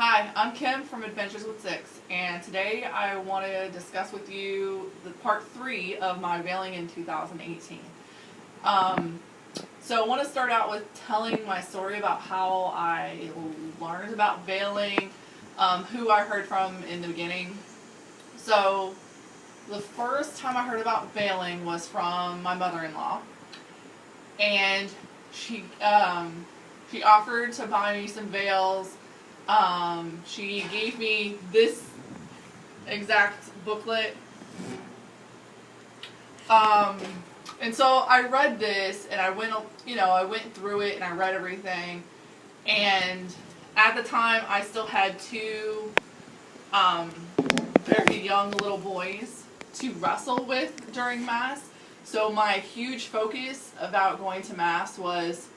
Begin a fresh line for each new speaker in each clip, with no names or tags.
Hi, I'm Kim from Adventures with Six, and today I want to discuss with you the part 3 of my veiling in 2018. So I want to start out with telling my story about how I learned about veiling, who I heard from in the beginning. So the first time I heard about veiling was from my mother-in-law, and she offered to buy me some veils. She gave me this exact booklet. And so I read this, and I went through it, and I read everything. And at the time, I still had two very young little boys to wrestle with during Mass. So my huge focus about going to Mass was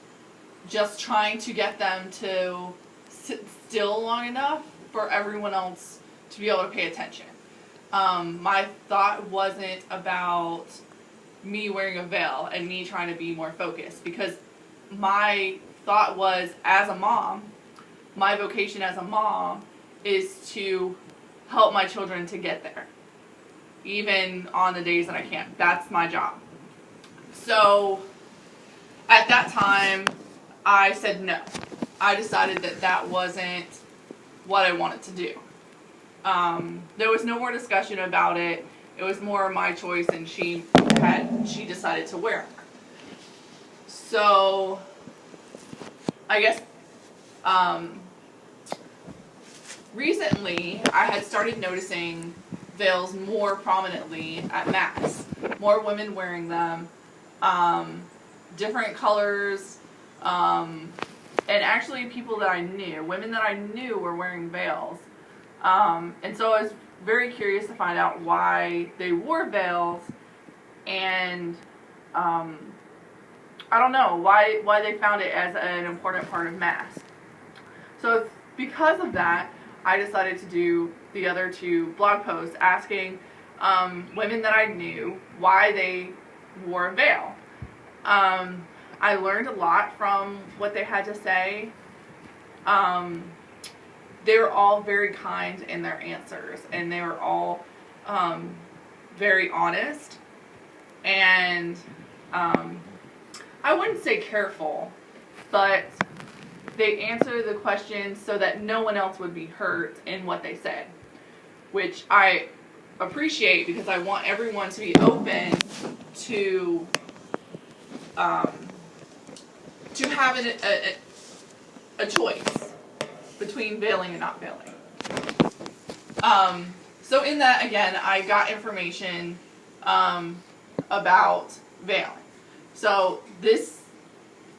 just trying to get them to sit still long enough for everyone else to be able to pay attention. My thought wasn't about me wearing a veil and me trying to be more focused, because my thought was, as a mom, my vocation as a mom is to help my children to get there, even on the days that I can't. That's my job. So at that time, I said no. I decided that that wasn't what I wanted to do. There was no more discussion about it. It was more my choice, and she decided to wear them. So I guess recently I had started noticing veils more prominently at Mass. More women wearing them, different colors, and actually people that I knew, women that I knew, were wearing veils. And so I was very curious to find out why they wore veils, and I don't know why they found it as an important part of Mass. So because of that, I decided to do the other two blog posts asking women that I knew why they wore a veil. I learned a lot from what they had to say. They were all very kind in their answers, and they were all very honest, and I wouldn't say careful, but they answered the questions so that no one else would be hurt in what they said, which I appreciate, because I want everyone to be open to having a choice between veiling and not veiling. So in that, again, I got information about veiling. So this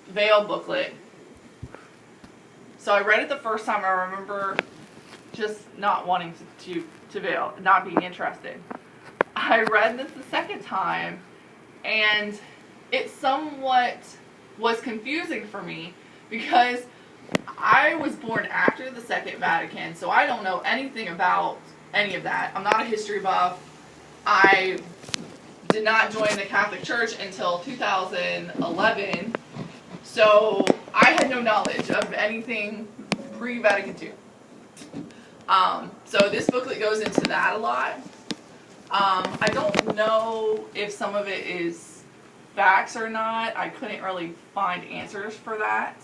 veil booklet, so I read it the first time. I remember just not wanting to veil, not being interested. I read this the second time, and it somewhat was confusing for me, because I was born after the Second Vatican, so I don't know anything about any of that. I'm not a history buff. I did not join the Catholic Church until 2011, so I had no knowledge of anything pre-Vatican II. So this booklet goes into that a lot. I don't know if some of it is facts or not. I couldn't really find answers for that.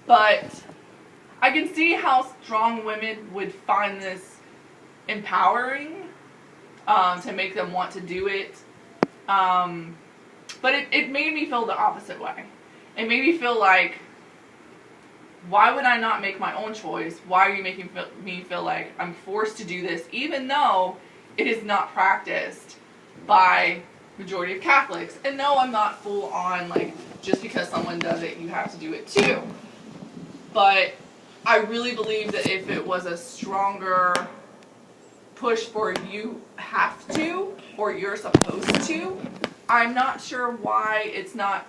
But I can see how strong women would find this empowering, to make them want to do it. But it made me feel the opposite way. It made me feel like, why would I not make my own choice? Why are you making me feel like I'm forced to do this, even though it is not practiced by majority of Catholics? And no, I'm not full on, like, just because someone does it, you have to do it too. But I really believe that if it was a stronger push for you have to, or you're supposed to, I'm not sure why it's not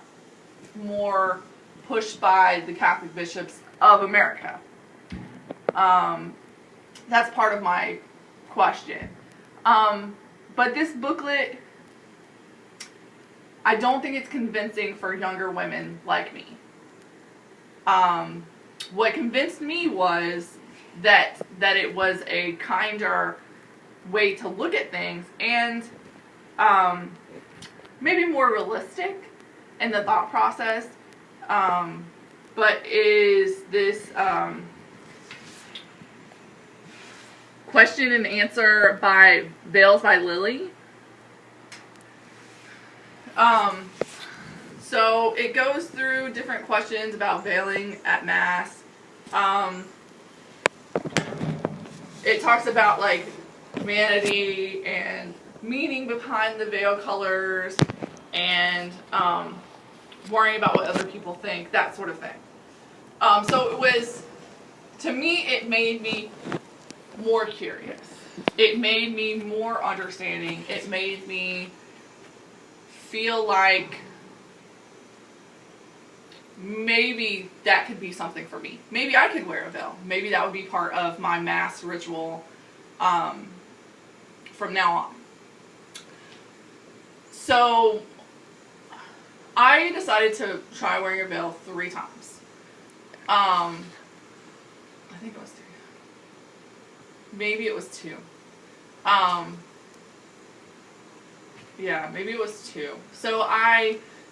more pushed by the Catholic bishops of America. That's part of my question. But this booklet, I don't think it's convincing for younger women like me. what convinced me was that it was a kinder way to look at things, and maybe more realistic in the thought process. But is this question and answer by Veils by Lily. So it goes through different questions about veiling at Mass. It talks about like humanity and meaning behind the veil colors, and worrying about what other people think, that sort of thing. So it was, to me, it made me more curious. It made me more understanding. It made me feel like maybe that could be something for me. Maybe I could wear a veil. Maybe that would be part of my Mass ritual from now on. So I decided to try wearing a veil 3 times. I think it was 3. Maybe it was 2. Yeah, maybe it was 2. So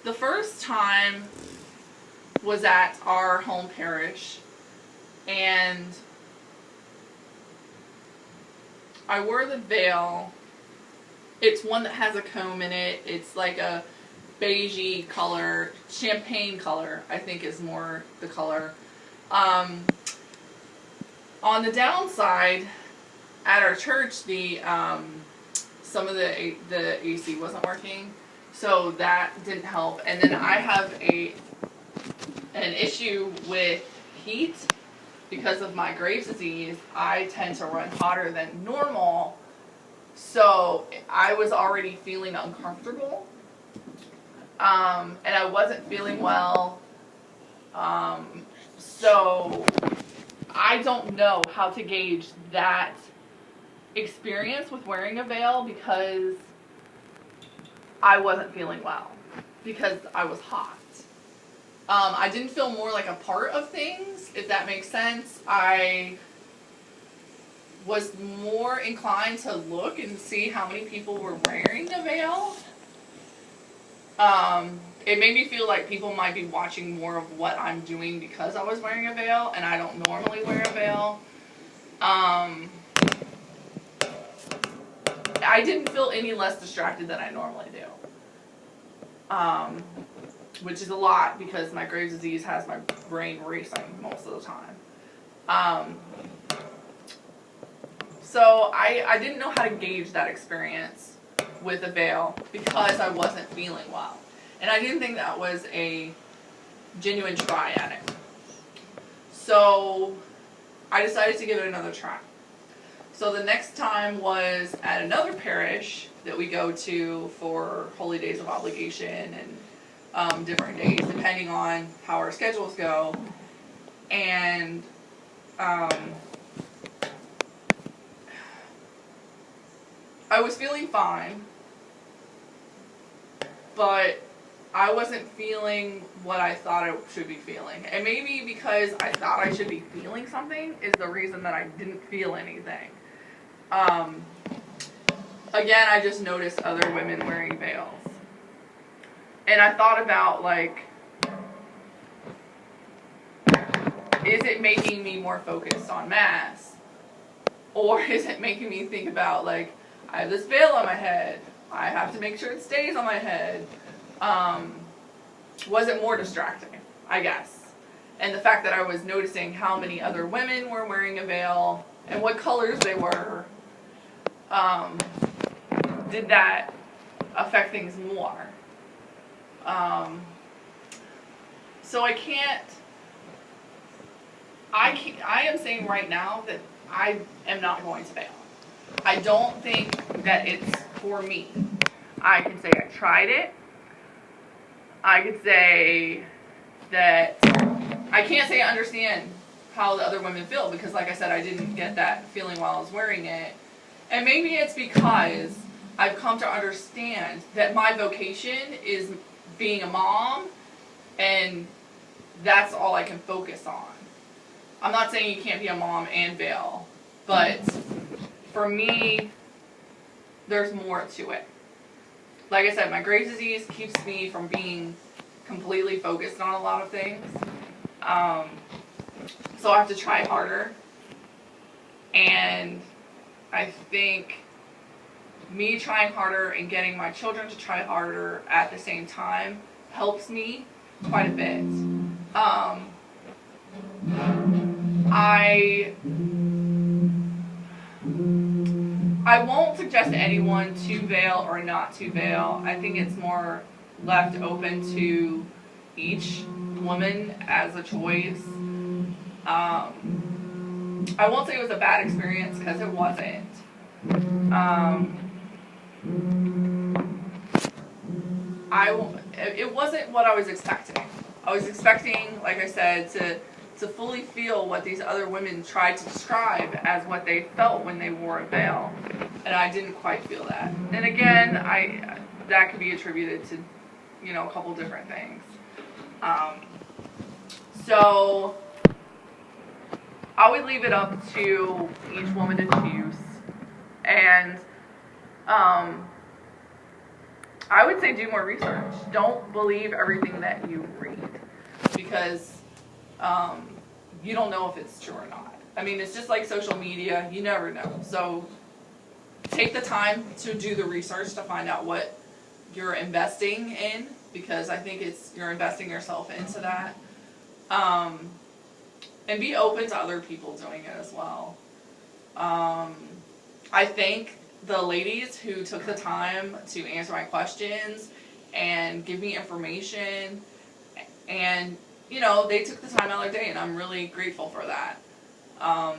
the first time was at our home parish, and I wore the veil. It's one that has a comb in it. It's like a beigey color, champagne color, I think is more the color. On the downside, at our church, some of the AC wasn't working, so that didn't help. And then I have an issue with heat because of my Graves' disease. I tend to run hotter than normal, so I was already feeling uncomfortable, and I wasn't feeling well. So I don't know how to gauge that experience with wearing a veil, because I wasn't feeling well, because I was hot. I didn't feel more like a part of things, if that makes sense. I was more inclined to look and see how many people were wearing a veil. It made me feel like people might be watching more of what I'm doing because I was wearing a veil, and I don't normally wear a veil. I didn't feel any less distracted than I normally do. Which is a lot, because my Graves' disease has my brain racing most of the time. So I didn't know how to gauge that experience with a veil because I wasn't feeling well. And I didn't think that was a genuine try at it. So I decided to give it another try. So the next time was at another parish that we go to for Holy Days of Obligation and different days depending on how our schedules go. And I was feeling fine, but I wasn't feeling what I thought I should be feeling. And maybe because I thought I should be feeling something is the reason that I didn't feel anything. Again, I just noticed other women wearing veils. And I thought about, like, is it making me more focused on Mass? Or is it making me think about, like, I have this veil on my head, I have to make sure it stays on my head. Was it more distracting, I guess? And the fact that I was noticing how many other women were wearing a veil and what colors they were, did that affect things more? So I am saying right now that I am not going to veil. I don't think that it's for me. I can say I tried it. I could say that I can't say I understand how the other women feel, because like I said, I didn't get that feeling while I was wearing it. And maybe it's because I've come to understand that my vocation is being a mom, and that's all I can focus on. I'm not saying you can't be a mom and veil, but for me, there's more to it. Like I said, my Graves' disease keeps me from being completely focused on a lot of things. So I have to try harder. And I think me trying harder and getting my children to try harder at the same time helps me quite a bit. I won't suggest anyone to veil or not to veil. I think it's more left open to each woman as a choice. I won't say it was a bad experience because it wasn't. It wasn't what I was expecting. I was expecting, like I said, to fully feel what these other women tried to describe as what they felt when they wore a veil, and I didn't quite feel that. And again, that could be attributed to, a couple different things. So I would leave it up to each woman to choose, and I would say do more research. Don't believe everything that you read, because you don't know if it's true or not. I mean, it's just like social media. You never know. So take the time to do the research to find out what you're investing in, because I think you're investing yourself into that. And be open to other people doing it as well. I thank the ladies who took the time to answer my questions and give me information, and they took the time out of their day, and I'm really grateful for that. I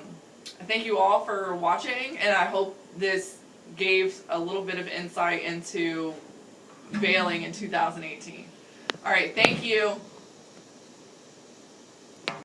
thank you all for watching, and I hope this gave a little bit of insight into veiling in 2018. All right, thank you.